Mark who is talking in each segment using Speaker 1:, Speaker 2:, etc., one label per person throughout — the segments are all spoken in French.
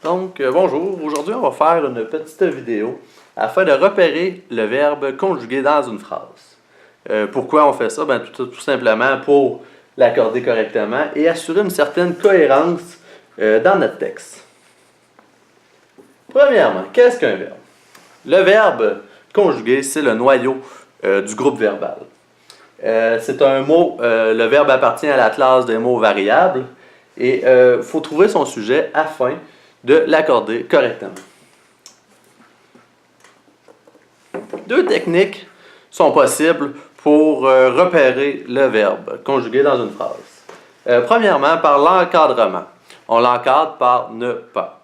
Speaker 1: Donc, bonjour. Aujourd'hui, on va faire une petite vidéo afin de repérer le verbe conjugué dans une phrase. Pourquoi on fait ça? Tout simplement pour l'accorder correctement et assurer une certaine cohérence dans notre texte. Premièrement, qu'est-ce qu'un verbe? Le verbe conjugué, c'est le noyau du groupe verbal. C'est un mot, le verbe appartient à la classe des mots variables et il faut trouver son sujet afin de l'accorder correctement. Deux techniques sont possibles pour repérer le verbe conjugué dans une phrase. Premièrement, par l'encadrement. On l'encadre par ne pas.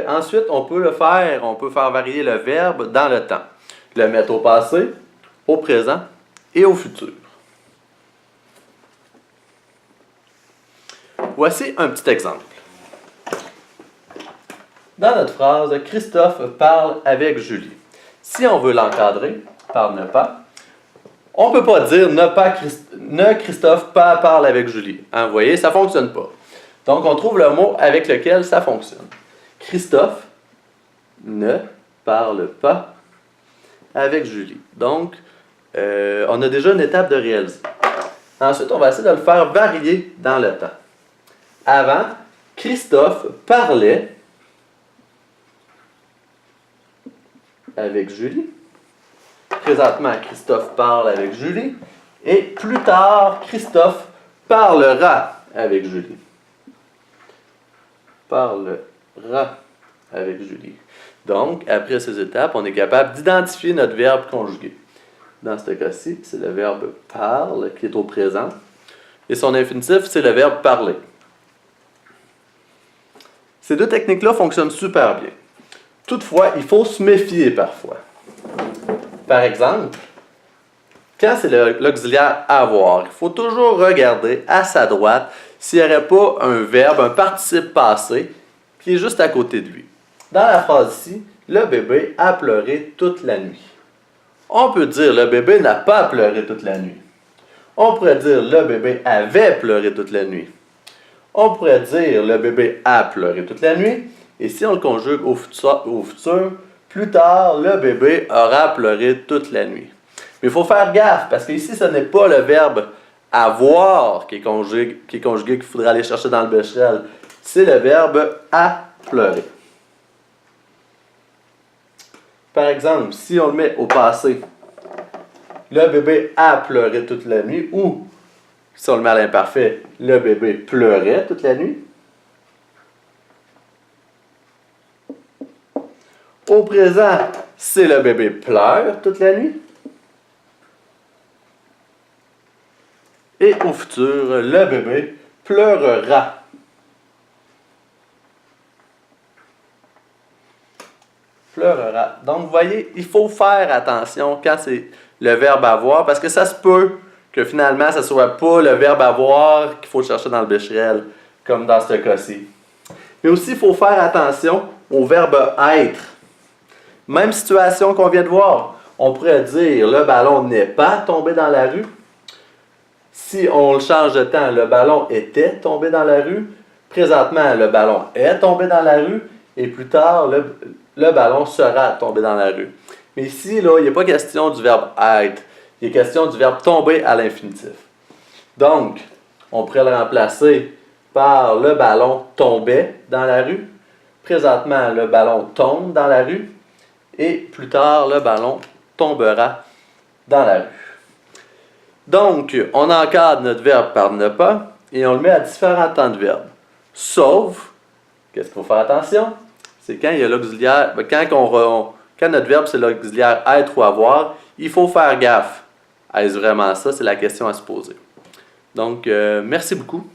Speaker 1: Ensuite, on peut faire varier le verbe dans le temps. Le mettre au passé, au présent et au futur. Voici un petit exemple. Dans notre phrase, Christophe parle avec Julie. Si on veut l'encadrer par ne pas, on ne peut pas dire ne Christophe pas parle avec Julie. Vous voyez, ça ne fonctionne pas. Donc, on trouve le mot avec lequel ça fonctionne. Christophe ne parle pas avec Julie. Donc, on a déjà une étape de réaliser. Ensuite, on va essayer de le faire varier dans le temps. Avant, Christophe parlait avec Julie. Présentement, Christophe parle avec Julie. Et plus tard, Christophe parlera avec Julie. Parlera avec Julie. Donc, après ces étapes, on est capable d'identifier notre verbe conjugué. Dans ce cas-ci, c'est le verbe parle qui est au présent. Et son infinitif, c'est le verbe parler. Ces deux techniques-là fonctionnent super bien. Toutefois, il faut se méfier parfois. Par exemple, quand c'est l'auxiliaire avoir, il faut toujours regarder à sa droite s'il n'y aurait pas un verbe, un participe passé, qui est juste à côté de lui. Dans la phrase ici, le bébé a pleuré toute la nuit. On peut dire le bébé n'a pas pleuré toute la nuit. On pourrait dire le bébé avait pleuré toute la nuit. On pourrait dire le bébé a pleuré toute la nuit. Et si on le conjugue au futur, plus tard, le bébé aura pleuré toute la nuit. Mais il faut faire gaffe, parce qu'ici, ce n'est pas le verbe avoir qui est conjugué, qu'il faudra aller chercher dans le Becherel. C'est le verbe a pleurer. Par exemple, si on le met au passé, le bébé a pleuré toute la nuit, ou si on le met à l'imparfait, le bébé pleurait toute la nuit. Au présent, c'est le bébé pleure toute la nuit. Et au futur, le bébé pleurera. Pleurera. Donc, vous voyez, il faut faire attention quand c'est le verbe avoir, parce que ça se peut que finalement, ce ne soit pas le verbe avoir qu'il faut chercher dans le Becherel, comme dans ce cas-ci. Mais aussi, il faut faire attention au verbe être. Même situation qu'on vient de voir. On pourrait dire le ballon n'est pas tombé dans la rue. Si on le change de temps, le ballon était tombé dans la rue. Présentement, le ballon est tombé dans la rue. Et plus tard, le ballon sera tombé dans la rue. Mais ici, là, il n'y a pas question du verbe être. Il est question du verbe tomber à l'infinitif. Donc, on pourrait le remplacer par le ballon tombait dans la rue. Présentement, le ballon tombe dans la rue. Et plus tard, le ballon tombera dans la rue. Donc, on encadre notre verbe par ne pas et on le met à différents temps de verbe. Sauf, qu'est-ce qu'il faut faire attention? C'est quand il y a l'auxiliaire, quand notre verbe c'est l'auxiliaire être ou avoir, il faut faire gaffe. Est-ce vraiment ça? C'est la question à se poser. Donc, merci beaucoup.